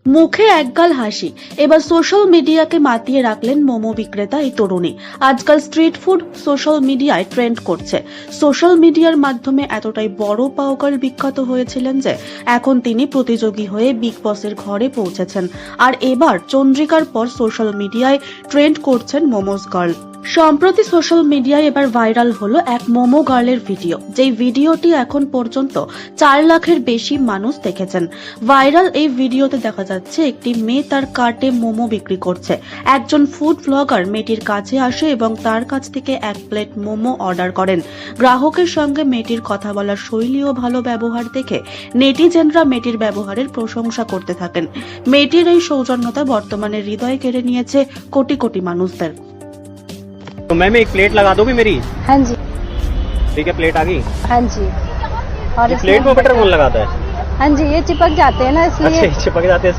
মুখে একগাল হাসি, এবার সোশ্যাল মিডিয়াকে মাতিয়ে রাখলেন মোমো বিক্রেতা এই তরুণী। আজকাল স্ট্রিট ফুড সোশ্যাল মিডিয়ায় ট্রেন্ড করছে। সোশ্যাল মিডিয়ার মাধ্যমে এতটাই বড় পাওকার বিখ্যাত হয়েছিলেন যে এখন তিনি প্রতিযোগী হয়ে বিগ বসের ঘরে পৌঁছেছেন। আর এবার চন্দ্রিকার পর সোশ্যাল মিডিয়ায় ট্রেন্ড করছেন মোমোস গার্ল। সম্প্রতি সোশ্যাল মিডিয়ায় এবার ভাইরাল হলো এক মোমো গার্লের ভিডিও, যেই ভিডিওটি এখন পর্যন্ত 4 লাখের বেশি মানুষ দেখেছেন। ভাইরাল এই ভিডিওতে দেখা যাচ্ছে একটি মেয়ে তার কার্টে মোমো বিক্রি করছে। একজন ফুড ব্লগার মেয়েটির কাছে আসে এবং তার কাছ থেকে 1 প্লেট মোমো অর্ডার করেন। গ্রাহকের সঙ্গে মেয়েটির কথা বলার শৈলী ও ভালো ব্যবহার দেখে নেটিজেনরা মেয়েটির ব্যবহারের প্রশংসা করতে থাকেন। মেয়েটির এই সৌজন্যতা বর্তমানে হৃদয় কেড়ে নিয়েছে কোটি কোটি মানুষদের। तो मैम एक प्लेट लगा दोगी मेरी? हाँ जी। ठीक है, प्लेट आ गई। हाँ जी। और ये प्लेट में बटर कौन लगाता है? हाँ जी, ये चिपक जाते हैं ना, अच्छा, इसलिए ये चिपक जाते हैं इसके